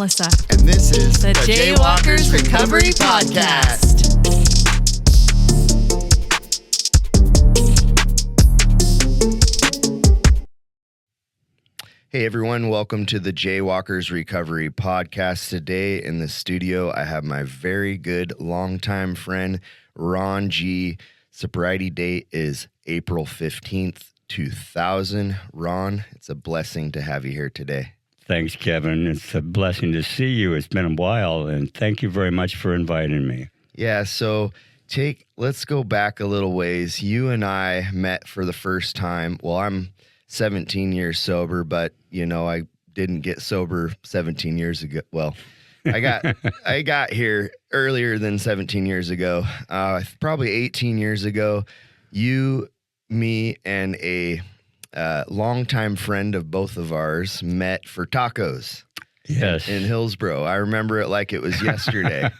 Melissa. And this is the Jaywalkers Recovery Podcast. Hey everyone, welcome to the Jaywalkers Recovery Podcast. Today in the studio, I have my very good longtime friend, Ron G. Sobriety date is April 15th, 2000. Ron, it's a blessing to have you here today. Thanks, Kevin. It's a blessing to see you. It's been a while, and thank you very much for inviting me. Yeah, so let's go back a little ways. You and I met for the first time. Well, I'm 17 years sober, but I didn't get sober 17 years ago. Well, I got here earlier than 17 years ago. Probably 18 years ago. You, me, and a longtime friend of both of ours met for tacos. Yes, in Hillsboro. I remember it like it was yesterday.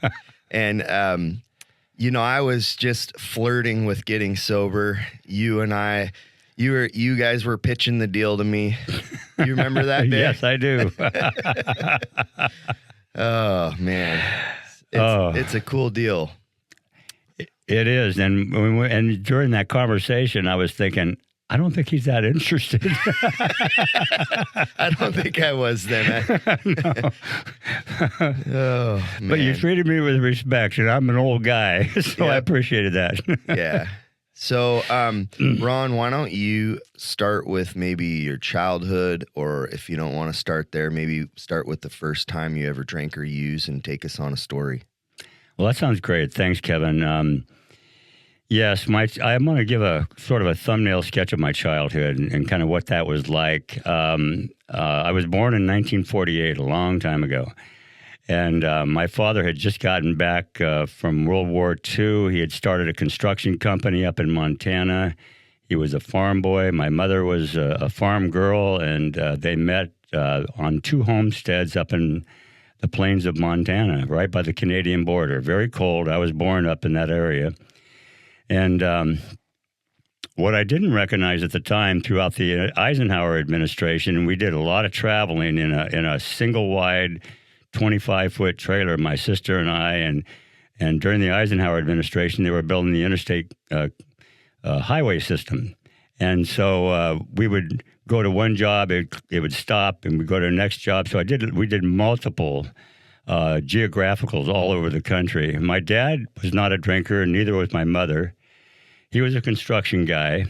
And I was just flirting with getting sober. You guys were pitching the deal to me. You remember that day? Yes, I do. Oh, man. It's a cool deal. It is. And during that conversation, I was thinking, I don't think he's that interested. I don't think I was then. No. Oh, man. But you treated me with respect, and I'm an old guy, so I appreciated that. Yeah. So, Ron, why don't you start with maybe your childhood, or if you don't want to start there, maybe start with the first time you ever drank or used and take us on a story. Well, that sounds great. Thanks, Kevin. Yes, I'm going to give a sort of a thumbnail sketch of my childhood and kind of what that was like. I was born in 1948, a long time ago. And my father had just gotten back from World War II. He had started a construction company up in Montana. He was a farm boy. My mother was a farm girl, and they met on two homesteads up in the plains of Montana, right by the Canadian border. Very cold. I was born up in that area. And what I didn't recognize at the time, throughout the Eisenhower administration, we did a lot of traveling in a single-wide 25-foot trailer, my sister and I, and during the Eisenhower administration, they were building the interstate highway system. And so we would go to one job, it would stop, and we'd go to the next job. So we did multiple geographicals all over the country. My dad was not a drinker, and neither was my mother. He was a construction guy.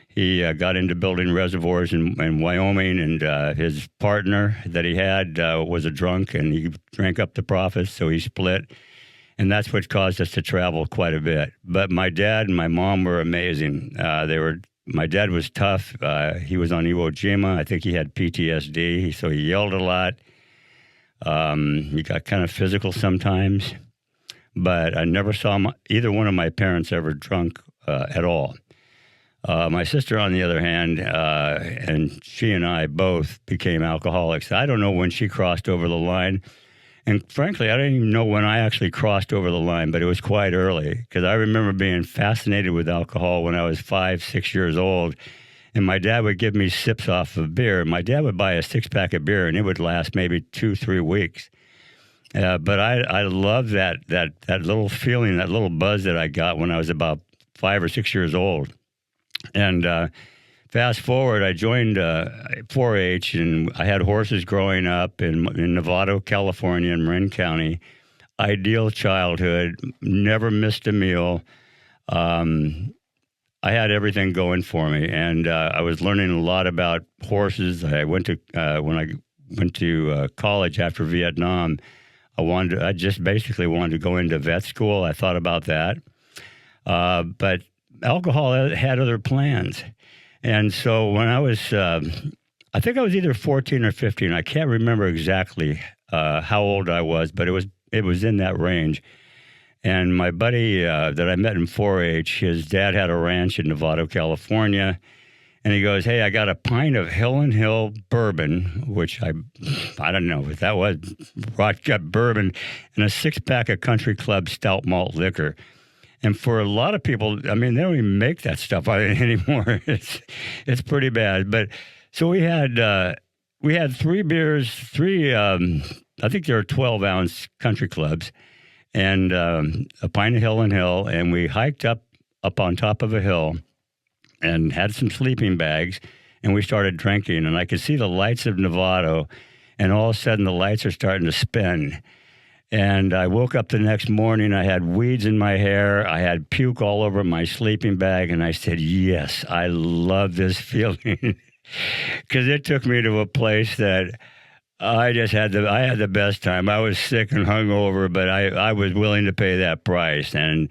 He got into building reservoirs in Wyoming, and his partner that he had was a drunk, and he drank up the profits, so he split. And that's what caused us to travel quite a bit. But my dad and my mom were amazing. My dad was tough. He was on Iwo Jima. I think he had PTSD, so he yelled a lot. He got kind of physical sometimes. But I never saw either one of my parents ever drunk at all. My sister, on the other hand, and she and I both became alcoholics. I don't know when she crossed over the line. And frankly, I don't even know when I actually crossed over the line, but it was quite early, because I remember being fascinated with alcohol when I was 5, 6 years old. And my dad would give me sips off of beer. My dad would buy a 6-pack of beer, and it would last maybe 2-3 weeks. But I love that little feeling, that little buzz that I got when I was about 5 or 6 years old. And fast forward, I joined 4-H, and I had horses growing up in Novato, California, in Marin County. Ideal childhood, never missed a meal. I had everything going for me, and I was learning a lot about horses. I went to when I went to college after Vietnam. I just basically wanted to go into vet school. I thought about that, but alcohol had other plans. And so when I was, I think I was either 14 or 15. I can't remember exactly how old I was, but it was in that range. And my buddy that I met in 4-H, his dad had a ranch in Novato, California. And he goes, "Hey, I got a pint of Hill and Hill bourbon," which I don't know what that was, vodka bourbon, and a 6-pack of Country Club stout malt liquor. And for a lot of people, I mean, they don't even make that stuff anymore. It's pretty bad. But so we had 3 beers, 3 I think there are 12-ounce country clubs, and a pint of Hill and Hill, and we hiked up on top of a hill and had some sleeping bags, and we started drinking, and I could see the lights of Novato, and all of a sudden the lights are starting to spin. And I woke up the next morning, I had weeds in my hair, I had puke all over my sleeping bag, and I said, yes, I love this feeling. Because it took me to a place that I had the best time. I was sick and hungover, but I was willing to pay that price. And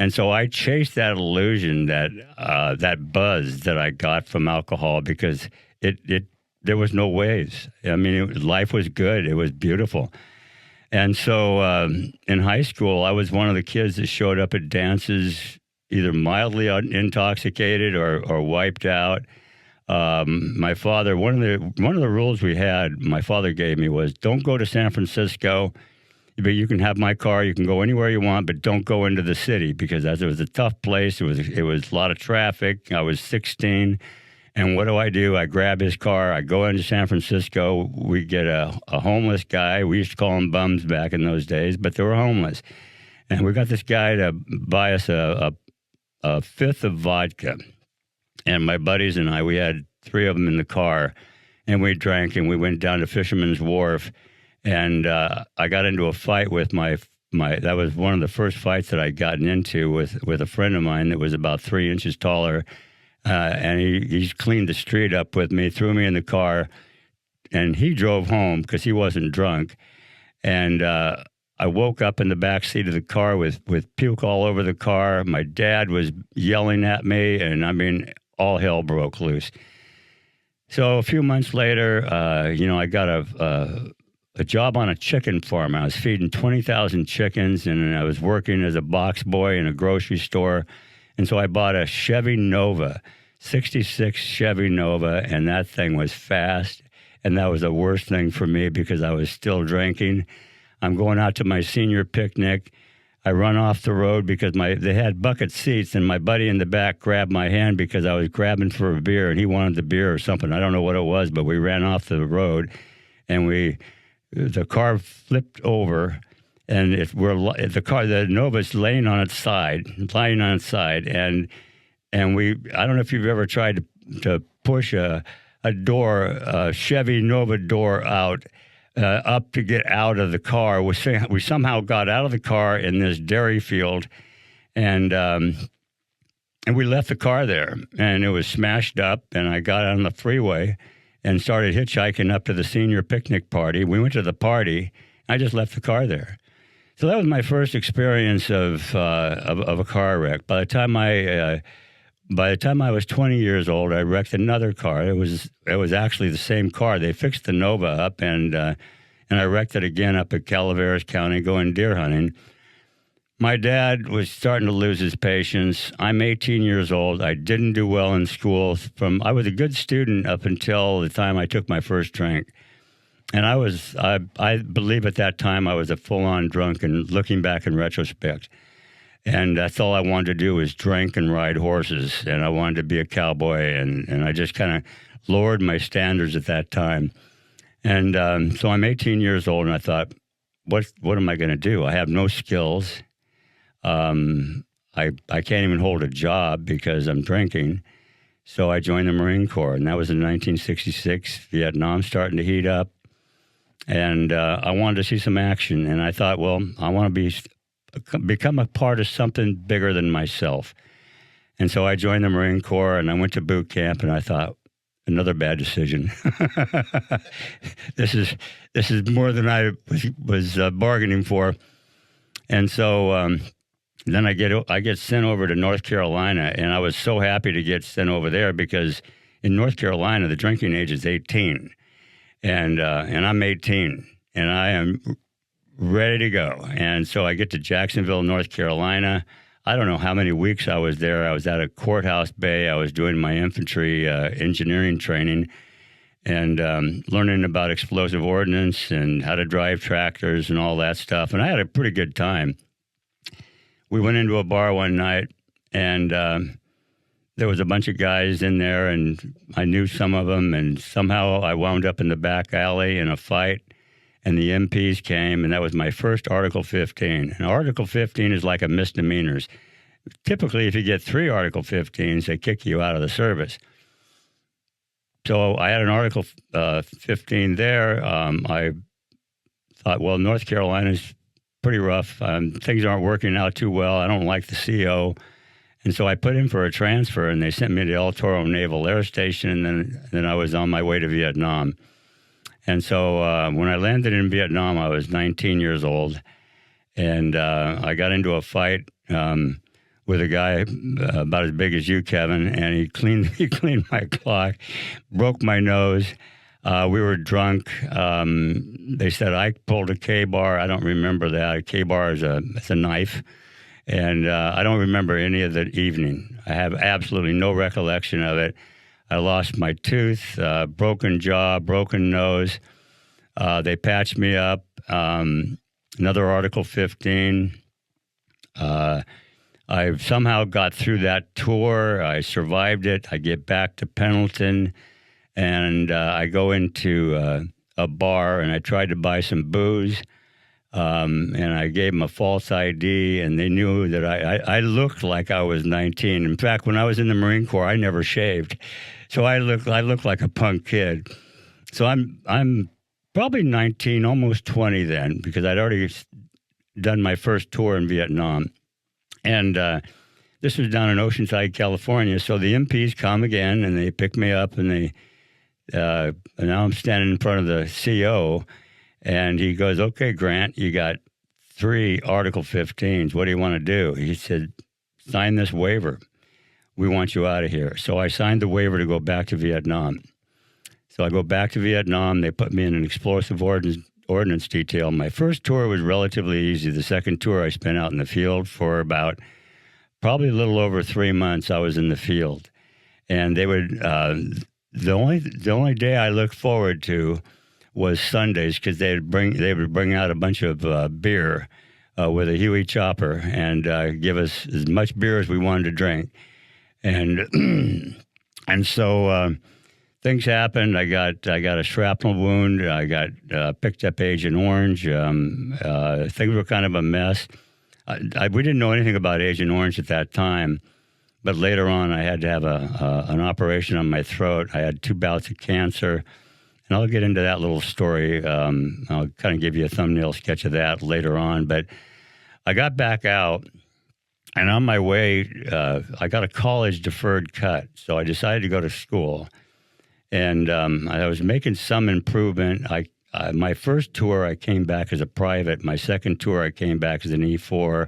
so I chased that illusion, that buzz that I got from alcohol, because there was no waves. I mean, life was good. It was beautiful. And so in high school, I was one of the kids that showed up at dances either mildly intoxicated or wiped out. My father, one of the rules we had, my father gave me was, don't go to San Francisco, but you can have my car, you can go anywhere you want, but don't go into the city, because as it was a tough place, it was a lot of traffic. I was 16, and what do? I grab his car, I go into San Francisco, we get a homeless guy. We used to call them bums back in those days, but they were homeless. And we got this guy to buy us a fifth of vodka. And my buddies and I, we had 3 of them in the car, and we drank, and we went down to Fisherman's Wharf, and I got into a fight with my that was one of the first fights that I'd gotten into with a friend of mine that was about 3 inches taller, and he cleaned the street up with me, threw me in the car, and he drove home because he wasn't drunk, and I woke up in the back seat of the car with puke all over the car. My dad was yelling at me, and I mean, all hell broke loose. So a few months later, I got a job on a chicken farm. I was feeding 20,000 chickens, and I was working as a box boy in a grocery store. And so I bought a Chevy Nova, 66 Chevy Nova, and that thing was fast. And that was the worst thing for me because I was still drinking. I'm going out to my senior picnic. I run off the road because they had bucket seats, and my buddy in the back grabbed my hand because I was grabbing for a beer, and he wanted the beer or something. I don't know what it was, but we ran off the road, and the car flipped over, and the Nova's lying on its side, and I don't know if you've ever tried to push a Chevy Nova door out. Up to get out of the car. We somehow got out of the car in this dairy field, and we left the car there, and it was smashed up, and I got on the freeway and started hitchhiking up to the senior picnic party. We went to the party. I just left the car there. So that was my first experience of a car wreck. By the time I was 20 years old, I wrecked another car. It was actually the same car. They fixed the Nova up, and I wrecked it again up at Calaveras County going deer hunting. My dad was starting to lose his patience. I'm 18 years old. I didn't do well in school. I was a good student up until the time I took my first drink. And I believe at that time I was a full-on drunk, and looking back in retrospect. And that's all I wanted to do was drink and ride horses, and I wanted to be a cowboy, and I just kind of lowered my standards at that time. And so I'm 18 years old, and I thought, what am I going to do? I have no skills. I can't even hold a job because I'm drinking. So I joined the Marine Corps, and that was in 1966. Vietnam starting to heat up, and I wanted to see some action. And I thought, well, I want to become a part of something bigger than myself. And so I joined the Marine Corps, and I went to boot camp, and I thought, another bad decision. This is more than I was bargaining for. And so then I get sent over to North Carolina, and I was so happy to get sent over there because in North Carolina the drinking age is 18, and I'm 18, and I am ready to go. And so I get to Jacksonville, North Carolina. I don't know how many weeks I was there. I was at a courthouse bay. I was doing my infantry engineering training and learning about explosive ordnance and how to drive tractors and all that stuff. And I had a pretty good time. We went into a bar one night, and there was a bunch of guys in there, and I knew some of them, and somehow I wound up in the back alley in a fight. and the MPs came, and that was my first Article 15. And Article 15 is like a misdemeanors. Typically, if you get 3 Article 15s, they kick you out of the service. So I had an Article 15 there. I thought, well, North Carolina's pretty rough. Things aren't working out too well. I don't like the CO. And so I put in for a transfer, and they sent me to El Toro Naval Air Station, and then I was on my way to Vietnam. And so when I landed in Vietnam, I was 19 years old, and I got into a fight with a guy about as big as you, Kevin, and he cleaned my clock, broke my nose. We were drunk. They said I pulled a K-bar. I don't remember that. A K-bar is a knife. And I don't remember any of the evening. I have absolutely no recollection of it. I lost my tooth, broken jaw, broken nose. They patched me up. Another Article 15. I somehow got through that tour. I survived it. I get back to Pendleton, and I go into a bar, and I tried to buy some booze. And I gave them a false ID, and they knew that I looked like I was 19. In fact, when I was in the Marine Corps, I never shaved, so I looked like a punk kid. So I'm probably 19, almost 20 then, because I'd already done my first tour in Vietnam, and this was down in Oceanside, California. So the MPs come again, and they pick me up, and and now I'm standing in front of the CO. And he goes, okay, Grant, you got 3 Article 15s. What do you want to do? He said, sign this waiver. We want you out of here. So I signed the waiver to go back to Vietnam. So I go back to Vietnam. They put me in an explosive ordnance detail. My first tour was relatively easy. The second tour I spent out in the field for about probably a little over 3 months. I was in the field. And they would, the only day I looked forward to was Sundays, because they would bring out a bunch of beer with a Huey chopper and give us as much beer as we wanted to drink, and and so things happened. I got a shrapnel wound. I got picked up Agent Orange. Things were kind of a mess. We didn't know anything about Agent Orange at that time, but later on I had to have an operation on my throat. I had 2 bouts of cancer. And I'll get into that little story. I'll kind of give you a thumbnail sketch of that later on. But I got back out, and on my way, I got a college deferred cut. So I decided to go to school. And I was making some improvement. My first tour, I came back as a private. My second tour, I came back as an E4.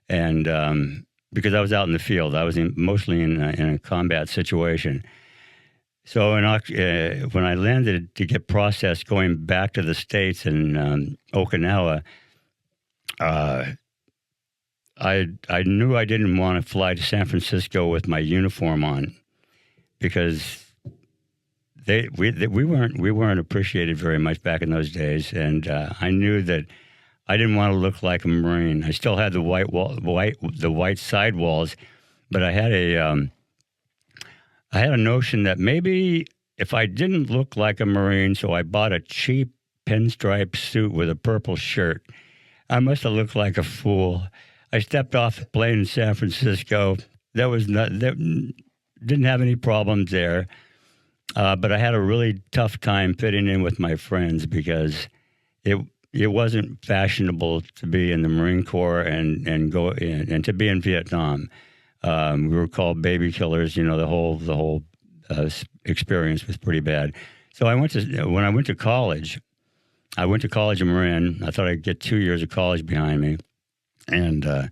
And because I was out in the field, I was mostly in a combat situation. So when I landed to get processed going back to the States in Okinawa, I knew I didn't want to fly to San Francisco with my uniform on, because we weren't appreciated very much back in those days, and I knew that I didn't want to look like a Marine. I still had the white sidewalls, but I had a notion that maybe if I didn't look like a Marine, so I bought a cheap pinstripe suit with a purple shirt, I must have looked like a fool. I stepped off the plane in San Francisco. That didn't have any problems there, but I had a really tough time fitting in with my friends, because it wasn't fashionable to be in the Marine Corps and to be in Vietnam. We were called baby killers. The whole experience was pretty bad. So when I went to college in Marin. I thought I'd get 2 years of college behind me, and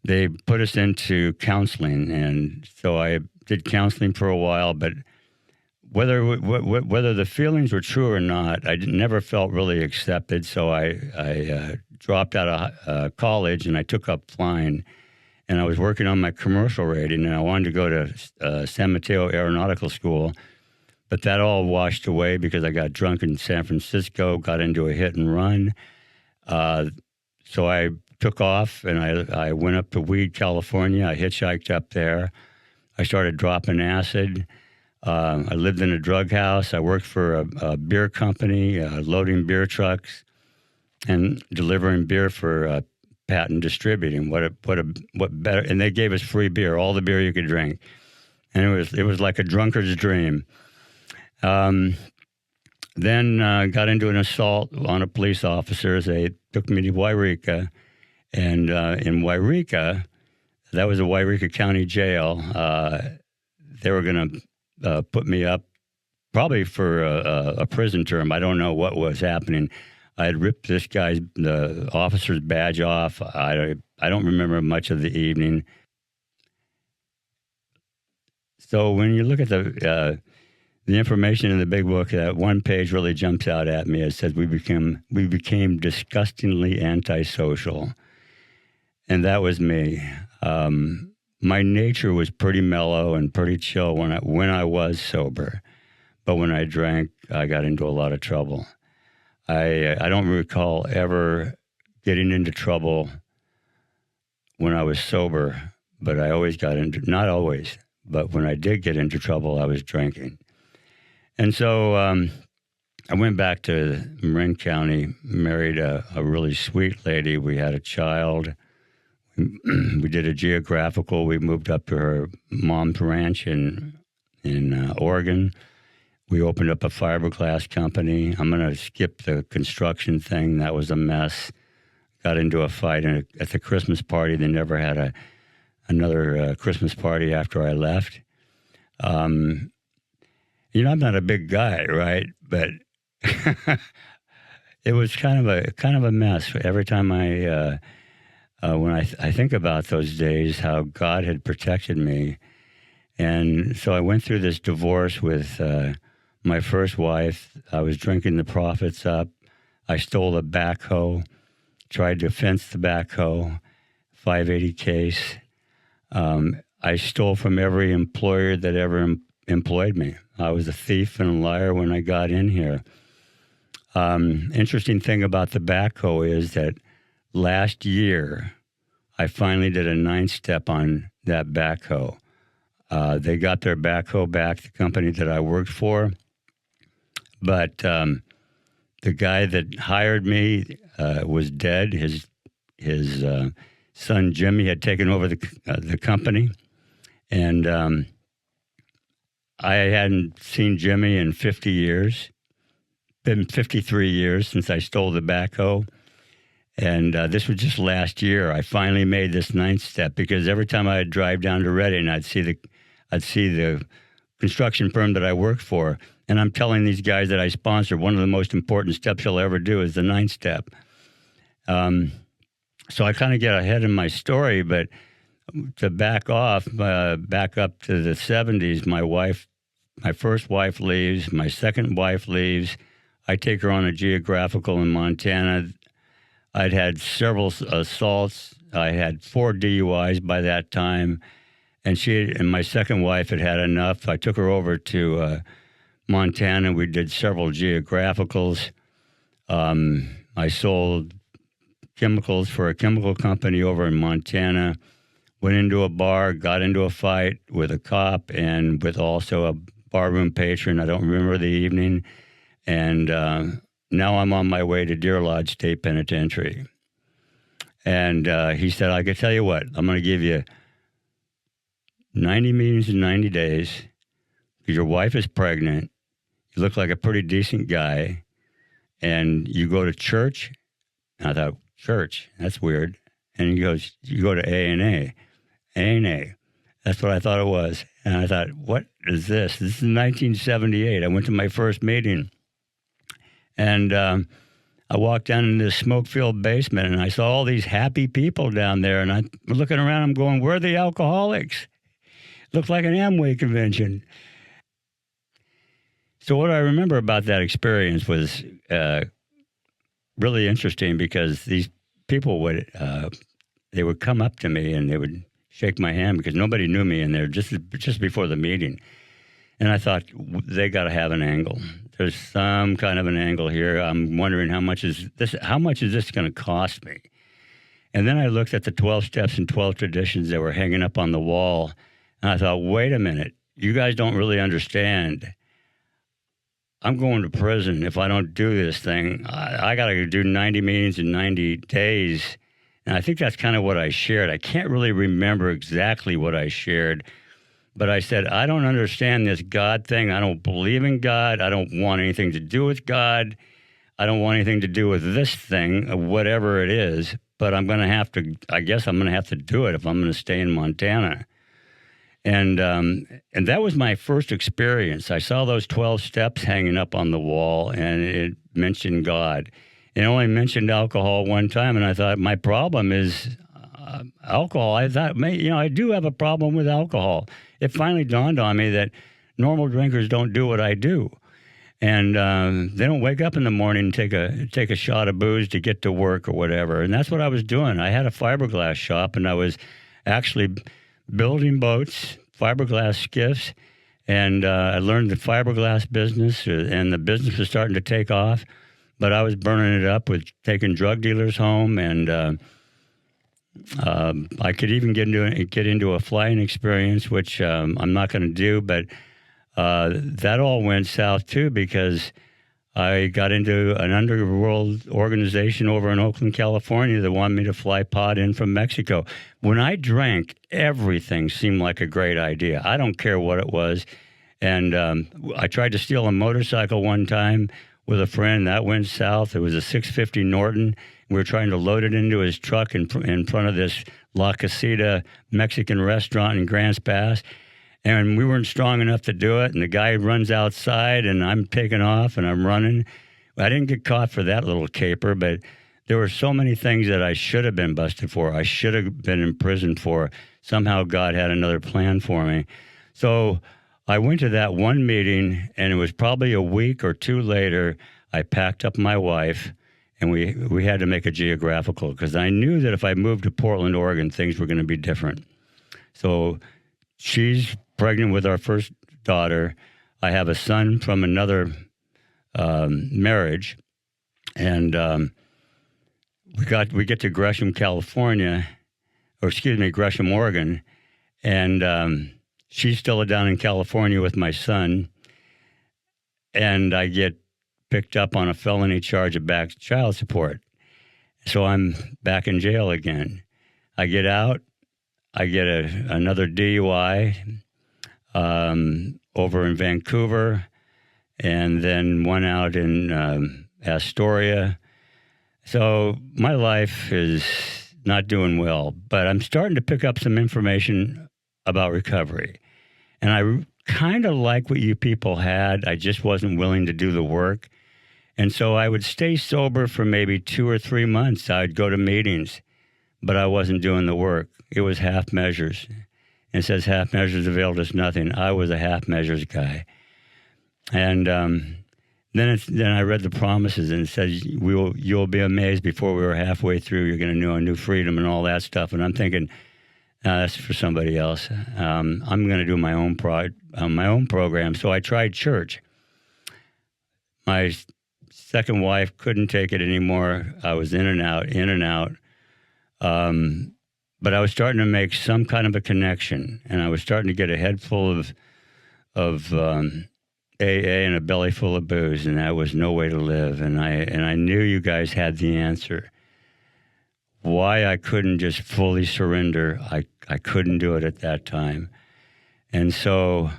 they put us into counseling. And so I did counseling for a while, but whether the feelings were true or not, I never felt really accepted. So I dropped out of college, and I took up flying. And I was working on my commercial rating, and I wanted to go to San Mateo Aeronautical School, but that all washed away because I got drunk in San Francisco, got into a hit and run. So I took off, and I went up to Weed, California. I hitchhiked up there. I started dropping acid. I lived in a drug house. I worked for a beer company, loading beer trucks and delivering beer for patent distributing. What better? And they gave us free beer, all the beer you could drink, and it was like a drunkard's dream. Then got into an assault on a police officer. They took me to Wairika, and in Wairika, that was a Wairika County jail. They were going to put me up probably for a prison term. I don't know what was happening. I had ripped the officer's badge off. I don't remember much of the evening. So when you look at the information in the big book, that one page really jumps out at me. It says we became disgustingly antisocial, and that was me. My nature was pretty mellow and pretty chill when I was sober, but when I drank, I got into a lot of trouble. I don't recall ever getting into trouble when I was sober, but I always got into, not always, but when I did get into trouble, I was drinking. And so I went back to Marin County, married a really sweet lady. We had a child. We did a geographical. We moved up to her mom's ranch in Oregon. We opened up a fiberglass company. I'm going to skip the construction thing. That was a mess. Got into a fight at the Christmas party. They never had another Christmas party after I left. I'm not a big guy, right? But it was kind of a mess. Every time when I think about those days, how God had protected me. And so I went through this divorce with my first wife. I was drinking the profits up. I stole a backhoe, tried to fence the backhoe, 580 case. I stole from every employer that ever employed me. I was a thief and a liar when I got in here. Interesting thing about the backhoe is that last year, I finally did a 9-step on that backhoe. They got their backhoe back, the company that I worked for. But the guy that hired me was dead. His son, Jimmy, had taken over the company. And I hadn't seen Jimmy in 50 years. Been 53 years since I stole the backhoe. And this was just last year. I finally made this 9th step because every time I'd drive down to Redding, I'd see the construction firm that I worked for. And I'm telling these guys that I sponsor, one of the most important steps you'll ever do is the 9th step. So I kind of get ahead in my story, but to back up to the 70s, my first wife leaves, my second wife leaves. I take her on a geographical in Montana. I'd had several assaults. I had 4 DUIs by that time. And my second wife had had enough. I took her over to Montana. We did several geographicals. I sold chemicals for a chemical company over in Montana. Went into a bar, got into a fight with a cop and with also a barroom patron. I don't remember the evening. And now I'm on my way to Deer Lodge State Penitentiary. And he said, I can tell you what, I'm going to give you 90 meetings in 90 days because your wife is pregnant. You look like a pretty decent guy. And you go to church. And I thought, church? That's weird. And he goes, you go to A&A. A&A. That's what I thought it was. And I thought, what is this? This is 1978. I went to my first meeting. And I walked down into this smoke-filled basement, and I saw all these happy people down there. And I'm looking around, I'm going, where are the alcoholics? Looked like an Amway convention. So what I remember about that experience was really interesting because these people would come up to me and they would shake my hand because nobody knew me in there just before the meeting. And I thought, they got to have an angle. There's some kind of an angle here. I'm wondering how much is this going to cost me? And then I looked at the 12 steps and 12 traditions that were hanging up on the wall. And I thought, wait a minute, you guys don't really understand. I'm going to prison if I don't do this thing. I got to do 90 meetings in 90 days. And I think that's kind of what I shared. I can't really remember exactly what I shared, but I said, I don't understand this God thing. I don't believe in God. I don't want anything to do with God. I don't want anything to do with this thing, whatever it is, but I'm going to have to, I guess I'm going to have to do it if I'm going to stay in Montana. And that was my first experience. I saw those 12 steps hanging up on the wall, and it mentioned God. It only mentioned alcohol one time, and I thought, my problem is alcohol. I thought, I do have a problem with alcohol. It finally dawned on me that normal drinkers don't do what I do. And they don't wake up in the morning and take a shot of booze to get to work or whatever. And that's what I was doing. I had a fiberglass shop, and I was actually building boats, fiberglass skiffs, and I learned the fiberglass business, and the business was starting to take off. But I was burning it up with taking drug dealers home, and I could even get into a flying experience, which I'm not going to do, but that all went south too, because I got into an underworld organization over in Oakland, California that wanted me to fly pot in from Mexico. When I drank, everything seemed like a great idea. I don't care what it was. And I tried to steal a motorcycle one time with a friend. That went south. It was a 650 Norton. We were trying to load it into his truck in front of this La Casita Mexican restaurant in Grants Pass. And we weren't strong enough to do it. And the guy runs outside, and I'm taking off, and I'm running. I didn't get caught for that little caper, but there were so many things that I should have been busted for. I should have been in prison for. Somehow God had another plan for me. So I went to that one meeting, and it was probably a week or two later, I packed up my wife, and we had to make a geographical, because I knew that if I moved to Portland, Oregon, things were going to be different. So she's pregnant with our first daughter. I have a son from another marriage, and we get to Gresham, Gresham, Oregon, and she's still down in California with my son, and I get picked up on a felony charge of back child support. So I'm back in jail again. I get out. I get another DUI over in Vancouver, and then one out in Astoria. So my life is not doing well, but I'm starting to pick up some information about recovery. And I kind of like what you people had. I just wasn't willing to do the work. And so I would stay sober for maybe 2 or 3 months. I'd go to meetings, but I wasn't doing the work. It was half measures. It says half measures availed us nothing. I was a half measures guy. And then I read the promises, and it says, you'll be amazed before we were halfway through. You're going to know a new freedom and all that stuff. And I'm thinking, that's for somebody else. I'm going to do my own program. So I tried church. My second wife couldn't take it anymore. I was in and out. But I was starting to make some kind of a connection, and I was starting to get a head full of AA and a belly full of booze, and that was no way to live. And I knew you guys had the answer. Why I couldn't just fully surrender, I couldn't do it at that time. And so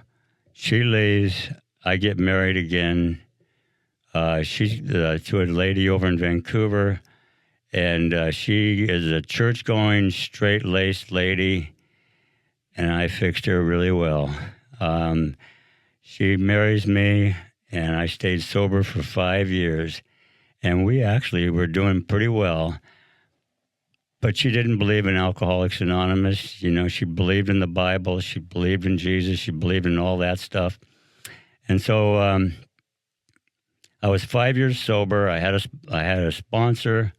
she leaves. I get married again. She's to a lady over in Vancouver. And she is a church-going, straight-laced lady, and I fixed her really well. She marries me, and I stayed sober for 5 years, and we actually were doing pretty well. But she didn't believe in Alcoholics Anonymous. You know, she believed in the Bible. She believed in Jesus. She believed in all that stuff. And so I was 5 years sober. I had a sponsor.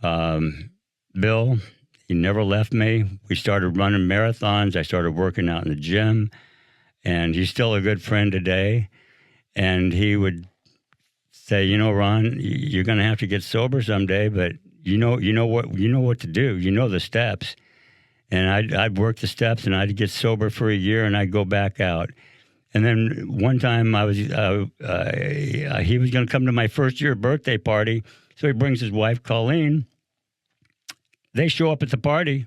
Bill, he never left me. We started running marathons. I started working out in the gym, and he's still a good friend today. And he would say, Ron, you're going to have to get sober someday, but you know what to do. You know the steps. And I'd work the steps, and I'd get sober for a year, and I'd go back out. And then one time he was going to come to my first year birthday party, so he brings his wife, Colleen. They show up at the party.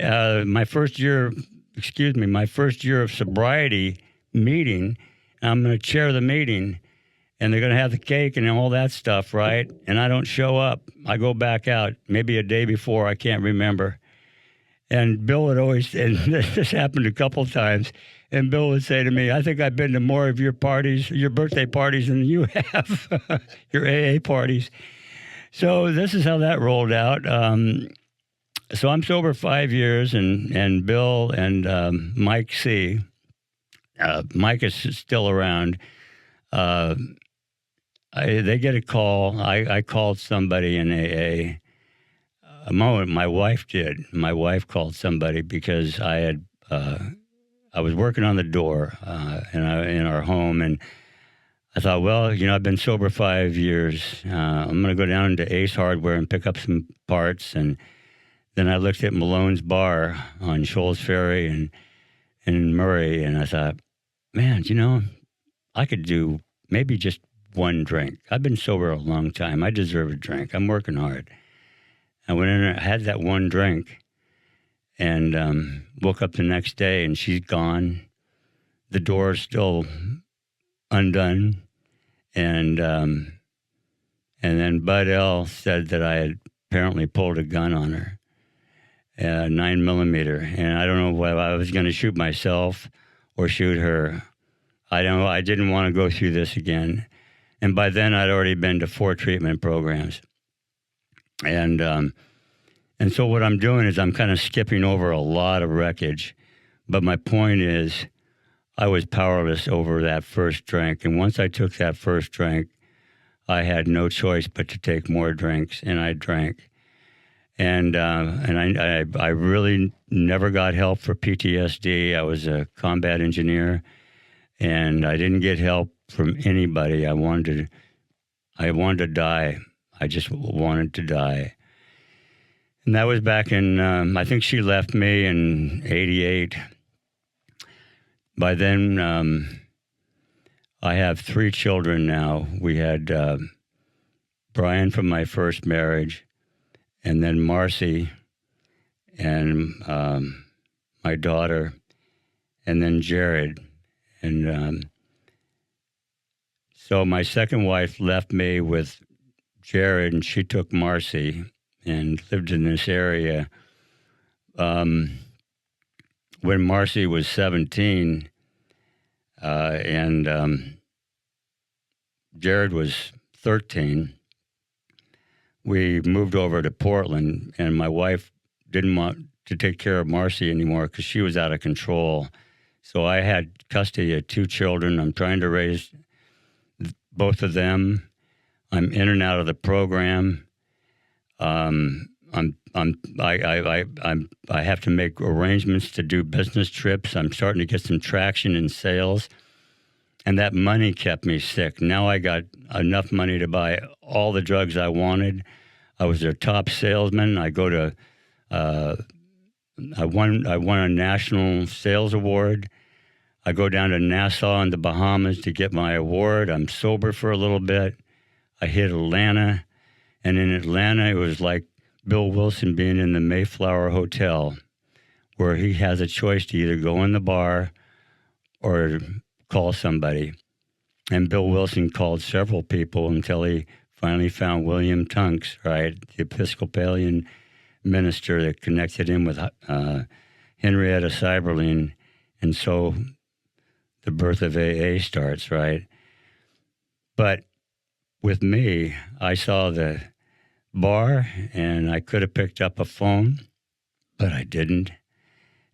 My first year of sobriety meeting, I'm going to chair the meeting, and they're going to have the cake and all that stuff, right? And I don't show up. I go back out, maybe a day before, I can't remember. And Bill would always, and this happened a couple times, and Bill would say to me, I think I've been to more of your parties, your birthday parties, than you have, your AA parties. So this is how that rolled out. So I'm sober 5 years, and Bill and Mike C. Mike is still around. They get a call. I called somebody in AA. My wife did. My wife called somebody because I was working on the door in our home, and I thought, well, I've been sober 5 years. I'm going to go down to Ace Hardware and pick up some parts. And then I looked at Malone's Bar on Shoals Ferry and in Murray, and I thought, man, I could do maybe just one drink. I've been sober a long time. I deserve a drink. I'm working hard. I went in there, had that one drink, and woke up the next day, and she's gone. The door's still undone, and then Bud L. said that I had apparently pulled a gun on her, 9mm, and I don't know whether I was going to shoot myself or shoot her. I don't know. I didn't want to go through this again, and by then I'd already been to 4 treatment programs. And so what I'm doing is I'm kind of skipping over a lot of wreckage. But my point is I was powerless over that first drink. And once I took that first drink, I had no choice but to take more drinks, and I drank. And I really never got help for PTSD. I was a combat engineer, and I didn't get help from anybody. I wanted to die. I just wanted to die. And that was back in, I think she left me in 88. By then, I have 3 children now. We had Brian from my first marriage, and then Marcy, and my daughter, and then Jared. And so my second wife left me with Jared, and she took Marcy and lived in this area. When Marcy was 17, and Jared was 13, we moved over to Portland, and my wife didn't want to take care of Marcy anymore because she was out of control. So I had custody of 2 children. I'm trying to raise both of them. I'm in and out of the program. I have to make arrangements to do business trips. I'm starting to get some traction in sales, and that money kept me sick. Now I got enough money to buy all the drugs I wanted. I was their top salesman. I won a national sales award. I go down to Nassau in the Bahamas to get my award. I'm sober for a little bit. I hit Atlanta. And in Atlanta, it was like Bill Wilson being in the Mayflower Hotel, where he has a choice to either go in the bar or call somebody. And Bill Wilson called several people until he finally found William Tunks, right, the Episcopalian minister that connected him with Henrietta Seiberling. And so the birth of AA starts, right? But with me, I saw the bar, and I could have picked up a phone, but I didn't.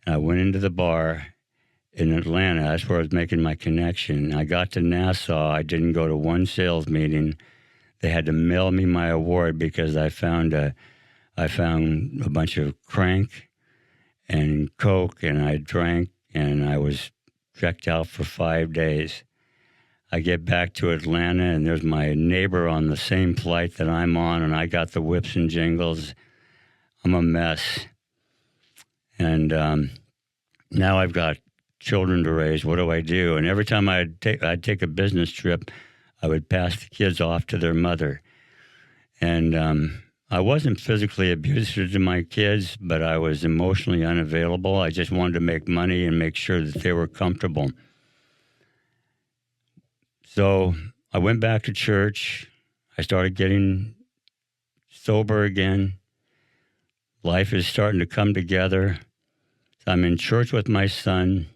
And I went into the bar in Atlanta. That's where I was making my connection. I got to Nassau. I didn't go to one sales meeting. They had to mail me my award because I found a bunch of crank and coke, and I drank, and I was checked out for 5 days. I get back to Atlanta, and there's my neighbor on the same flight that I'm on, and I got the whips and jingles. I'm a mess. And now I've got children to raise. What do I do? And every time I'd take a business trip, I would pass the kids off to their mother. And I wasn't physically abusive to my kids, but I was emotionally unavailable. I just wanted to make money and make sure that they were comfortable. So I went back to church. I started getting sober again. Life is starting to come together. I'm in church with my son.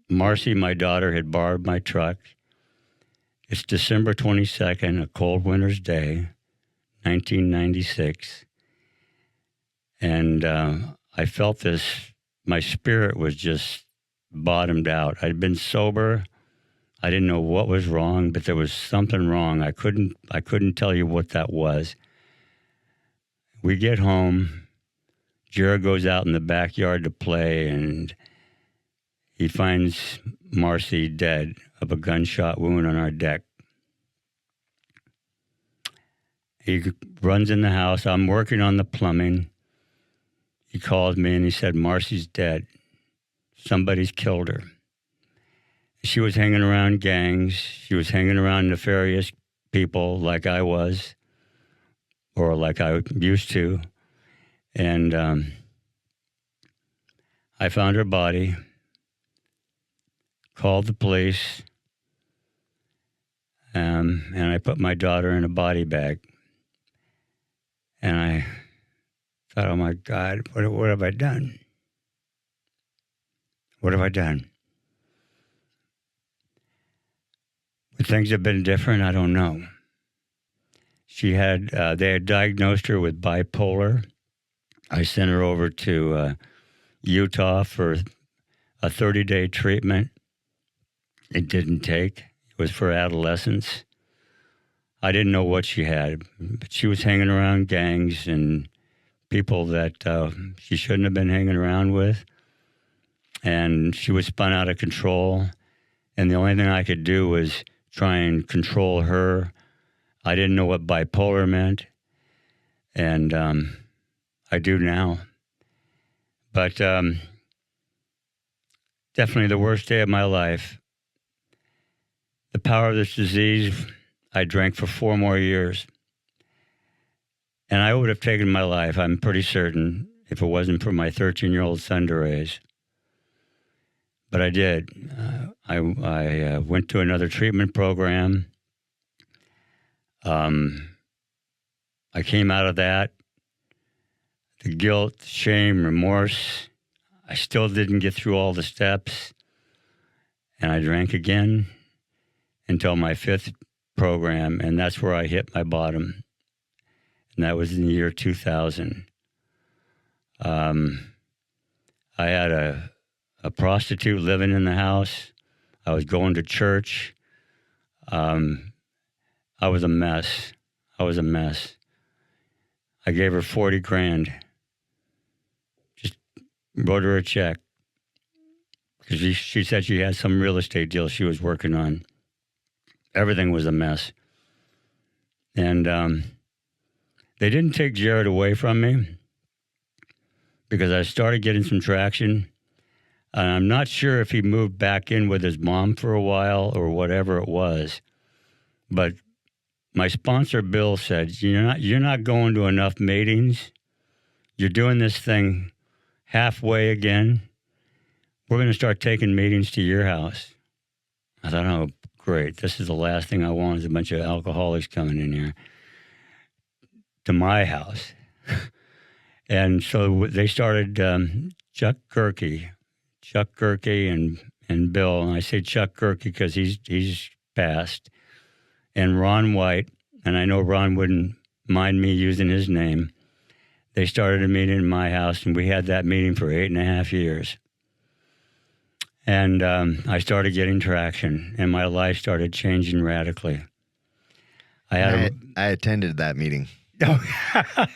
Marcy, my daughter, had borrowed my truck. It's December 22nd, a cold winter's day, 1996. And I felt this, my spirit was just bottomed out. I'd been sober. I didn't know what was wrong, but there was something wrong. I couldn't tell you what that was. We get home. Jared goes out in the backyard to play, and he finds Marcy dead of a gunshot wound on our deck. He runs in the house. I'm working on the plumbing. He calls me and he said, Marcy's dead. Somebody's killed her. She was hanging around gangs. She was hanging around nefarious people like I was, or like I used to. And I found her body, called the police, and I put my daughter in a body bag. And I thought, oh my God, what have I done? What have I done? Would things have been different? I don't know. They had diagnosed her with bipolar. I sent her over to Utah for a 30-day treatment. It didn't take. It was for adolescents. I didn't know what she had, but she was hanging around gangs and people that she shouldn't have been hanging around with. And she was spun out of control. And the only thing I could do was try and control her. I didn't know what bipolar meant. And I do now. But definitely the worst day of my life. The power of this disease, I drank for 4 more years. And I would have taken my life, I'm pretty certain, if it wasn't for my 13-year-old son to raise. But I did. I went to another treatment program. I came out of that. The guilt, shame, remorse. I still didn't get through all the steps. And I drank again until my 5th program, and that's where I hit my bottom. And that was in the year 2000. I had a prostitute living in the house. I was going to church. I was a mess. I gave her 40 grand. Just wrote her a check. Because she said she had some real estate deal she was working on. Everything was a mess. And they didn't take Jared away from me because I started getting some traction. And I'm not sure if he moved back in with his mom for a while or whatever it was. But my sponsor, Bill, said, you're not going to enough meetings. You're doing this thing halfway again. We're going to start taking meetings to your house. I thought, oh, great. This is the last thing I want is a bunch of alcoholics coming in here to my house. And so they started Chuck Gerke and Bill. And I say Chuck Gerke because he's passed. And Ron White, and I know Ron wouldn't mind me using his name. They started a meeting in my house, and we had that meeting for 8.5 years. And I started getting traction, and my life started changing radically. I attended that meeting. Oh,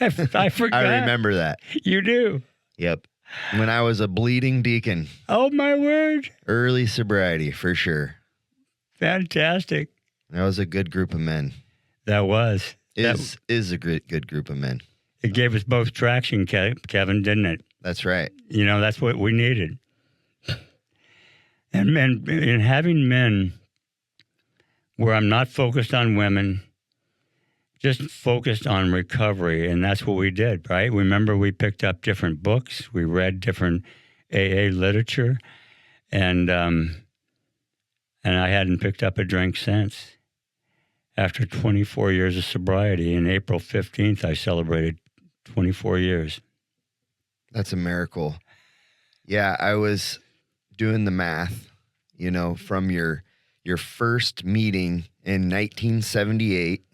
I forgot. I remember that. You do? Yep. When I was a bleeding deacon. Oh, my word. Early sobriety, for sure. Fantastic. That was a good group of men. That was. Is a good group of men. It gave us both traction, Kevin, didn't it? That's right. You know, that's what we needed. And men, and having men where I'm not focused on women, just focused on recovery. And that's what we did, right? Remember, we picked up different books. We read different AA literature. And I hadn't picked up a drink since. After 24 years of sobriety, in April 15th, I celebrated 24 years. That's a miracle. Yeah, I was doing the math, you know, from your first meeting in 1978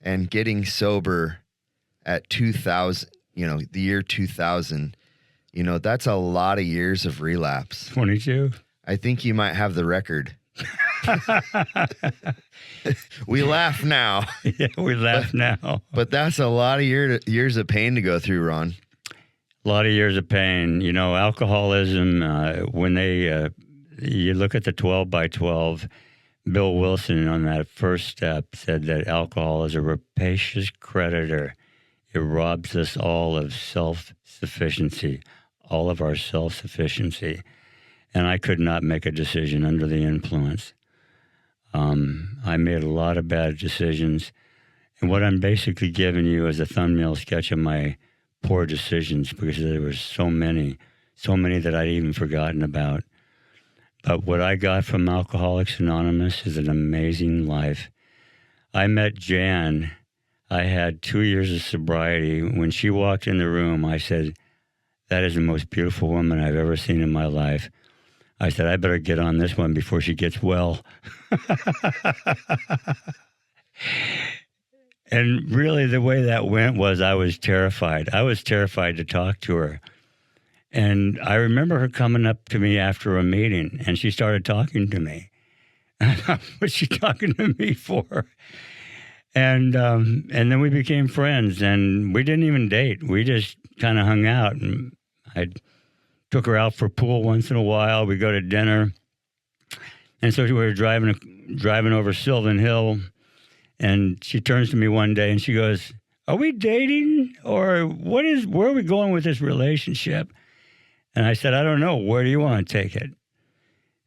and getting sober at 2000, you know, the year 2000, you know, that's a lot of years of relapse. 22. I think you might have the record. We laugh now. Yeah, we laugh now. But that's a lot of years of pain to go through, Ron. A lot of years of pain. You know, alcoholism, when they, you look at the 12 by 12, Bill Wilson on that first step said that alcohol is a rapacious creditor. It robs us all of self-sufficiency, all of our self-sufficiency. And I could not make a decision under the influence. I made a lot of bad decisions. And what I'm basically giving you is a thumbnail sketch of my poor decisions, because there were so many that I'd even forgotten about. But what I got from Alcoholics Anonymous is an amazing life. I met Jan. I had 2 years of sobriety. When she walked in the room, I said, "That is the most beautiful woman I've ever seen in my life." I said, "I better get on this one before she gets well." And really the way that went was I was terrified. I was terrified to talk to her. And I remember her coming up to me after a meeting, and she started talking to me. What's she talking to me for? And then we became friends, and we didn't even date. We just kind of hung out. And I took her out for pool once in a while. We go to dinner. And so we were driving over Sylvan Hill, and she turns to me one day and she goes, "Are we dating, or where are we going with this relationship?" And I said, "I don't know. Where do you want to take it?"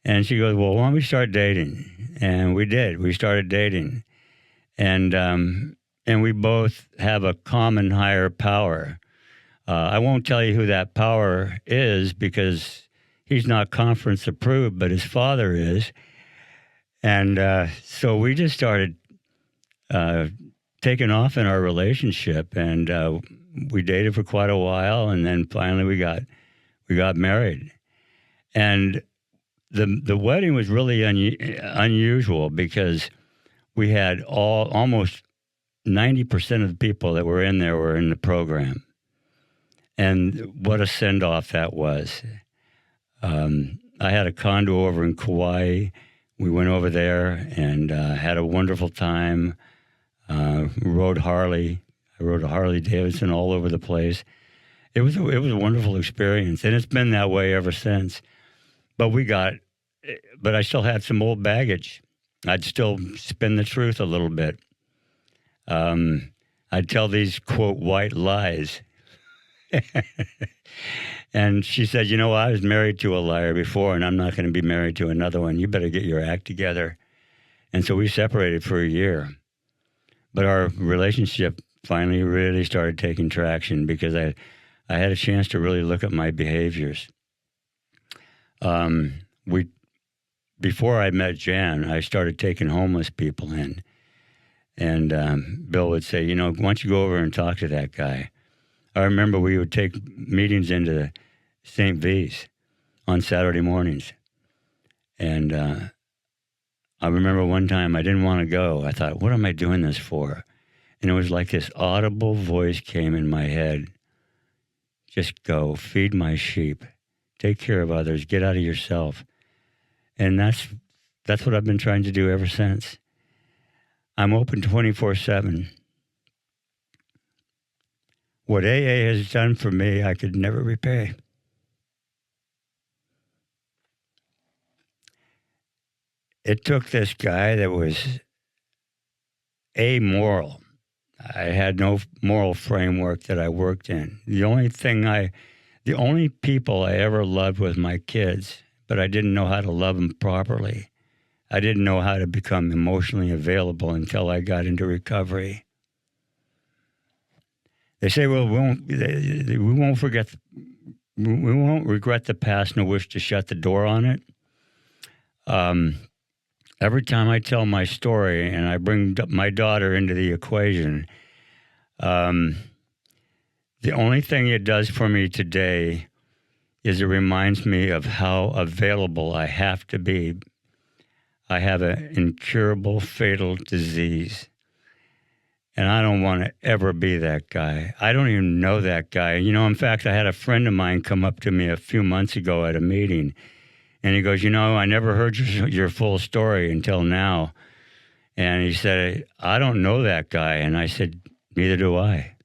And she goes, "Well, why don't we start dating?" And we did. We started dating. And we both have a common higher power. I won't tell you who that power is, because he's not conference approved, but his father is. And so we just started taking off in our relationship, and we dated for quite a while, and then finally we got married. And the wedding was really unusual, because we had almost 90% of the people that were in there were in the program. And what a send-off that was. I had a condo over in Kauai. We went over there and had a wonderful time. Rode Harley. I rode a Harley Davidson all over the place. It was a wonderful experience, and it's been that way ever since. But I still had some old baggage. I'd still spin the truth a little bit. I'd tell these, quote, white lies. And she said, "You know, I was married to a liar before, and I'm not going to be married to another one. You better get your act together." And so we separated for a year. But our relationship finally really started taking traction, because I had a chance to really look at my behaviors. Before I met Jan, I started taking homeless people in. And Bill would say, "You know, why don't you go over and talk to that guy?" I remember we would take meetings into St. V's on Saturday mornings. And I remember one time I didn't want to go. I thought, what am I doing this for? And it was like this audible voice came in my head. Just go, feed my sheep, take care of others, get out of yourself. And that's what I've been trying to do ever since. I'm open 24/7. What AA has done for me, I could never repay. It took this guy that was amoral. I had no moral framework that I worked in. The only thing The only people I ever loved was my kids, but I didn't know how to love them properly. I didn't know how to become emotionally available until I got into recovery. They say, well, we won't regret the past nor wish to shut the door on it. Every time I tell my story and I bring my daughter into the equation, the only thing it does for me today is it reminds me of how available I have to be. I have an incurable, fatal disease, and I don't want to ever be that guy. I don't even know that guy. In fact, I had a friend of mine come up to me a few months ago at a meeting, and he goes, I never heard your full story until now. And he said, I don't know that guy. And I said, neither do I.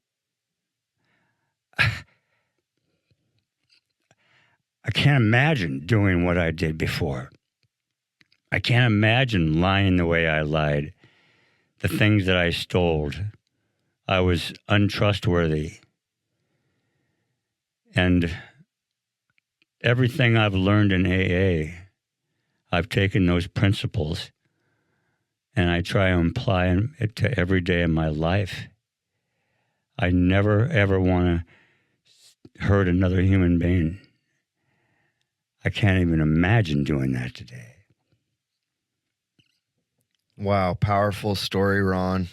I can't imagine doing what I did before. I can't imagine lying the way I lied. The things that I stole. I was untrustworthy. And everything I've learned in AA, I've taken those principles and I try to apply it to every day of my life. I never, ever want to hurt another human being. I can't even imagine doing that today. Wow, powerful story, Ron.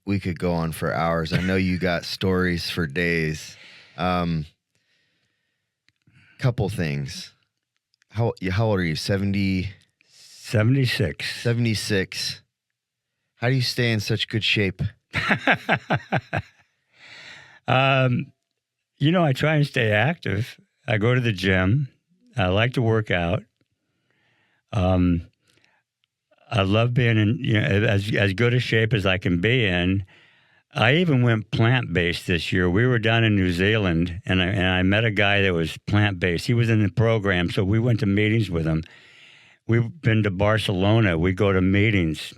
We could go on for hours. I know you got stories for days. Couple things. How old are you? 70? 76. 76. How do you stay in such good shape? I try and stay active. I go to the gym. I like to work out. I love being in as good a shape as I can be in. I even went plant-based this year. We were down in New Zealand, and I met a guy that was plant-based. He was in the program, so we went to meetings with him. We've been to Barcelona. We go to meetings.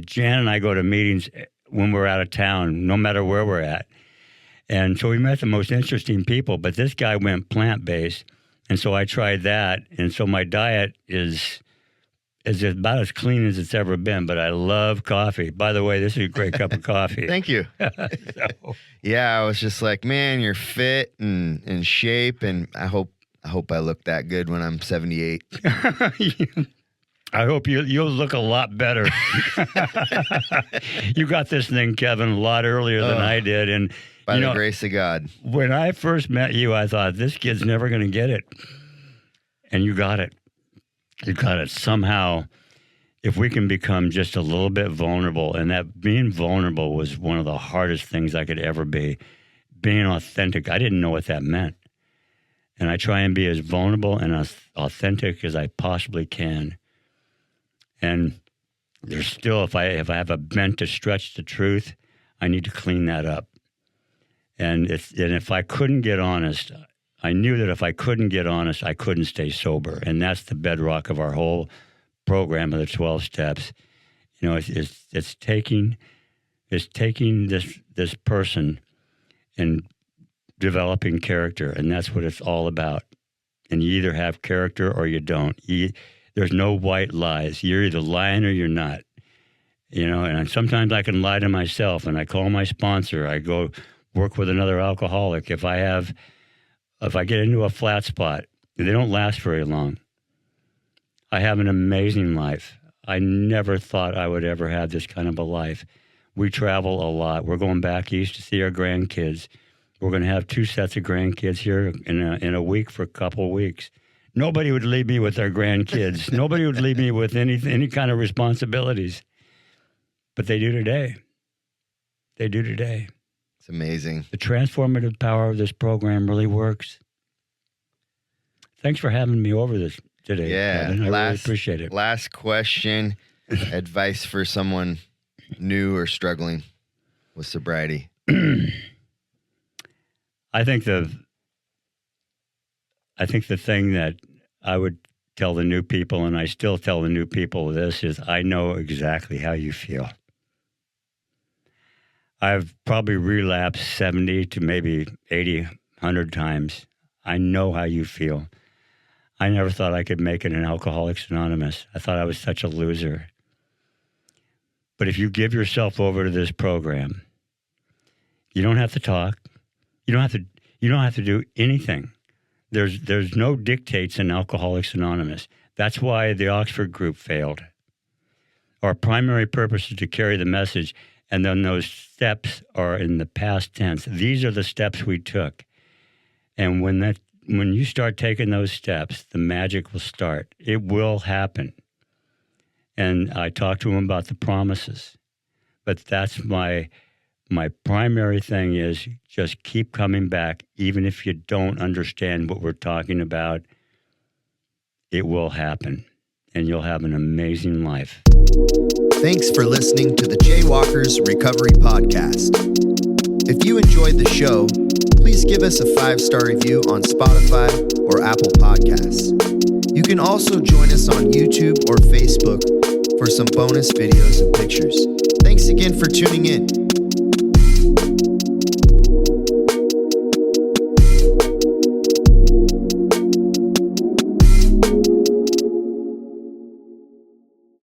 Jan and I go to meetings when we're out of town, no matter where we're at. And so we met the most interesting people, but this guy went plant-based, and so I tried that. And so my diet is about as clean as it's ever been, but I love coffee. By the way, this is a great cup of coffee. Thank you. Yeah, I was just like, man, you're fit and in shape, and I hope I look that good when I'm 78. I hope you'll look a lot better. You got this thing, Kevin, a lot earlier than I did, and by the grace of God. When I first met you, I thought this kid's never going to get it, and you got it. You got it. Somehow, if we can become just a little bit vulnerable, and that being vulnerable was one of the hardest things I could ever be. Being authentic, I didn't know what that meant. And I try and be as vulnerable and as authentic as I possibly can. And there's still, if I have a bent to stretch the truth, I need to clean that up. And if I couldn't get honest, I knew that if I couldn't get honest, I couldn't stay sober. And that's the bedrock of our whole program of the 12 steps. It's taking this person and developing character, and that's what it's all about. And you either have character or you don't. There's no white lies. You're either lying or you're not. And sometimes I can lie to myself, and I call my sponsor. I go work with another alcoholic. If I get into a flat spot, they don't last very long. I have an amazing life. I never thought I would ever have this kind of a life. We travel a lot. We're going back east to see our grandkids. We're going to have 2 sets of grandkids here in a week for a couple of weeks. Nobody would leave me with their grandkids. Nobody would leave me with any kind of responsibilities. But they do today. They do today. It's amazing. The transformative power of this program really works. Thanks for having me over this today, Kevin. I really appreciate it. Last question. Advice for someone new or struggling with sobriety. I think the thing that I would tell the new people, and I still tell the new people this, is I know exactly how you feel. I've probably relapsed 70 to maybe 80, 100 times. I know how you feel. I never thought I could make it in Alcoholics Anonymous. I thought I was such a loser. But if you give yourself over to this program, you don't have to talk. You don't have to do anything. There's no dictates in Alcoholics Anonymous. That's why the Oxford group failed. Our primary purpose is to carry the message, and then those steps are in the past tense. These are the steps we took. And when you start taking those steps, the magic will start. It will happen. And I talked to him about the promises. But that's my primary thing is just keep coming back, even if you don't understand what we're talking about. It will happen, and you'll have an amazing life. Thanks for listening to the Jaywalkers Recovery Podcast. If you enjoyed the show, please give us a 5-star review on Spotify or Apple Podcasts. You can also join us on YouTube or Facebook for some bonus videos and pictures. Thanks again for tuning in.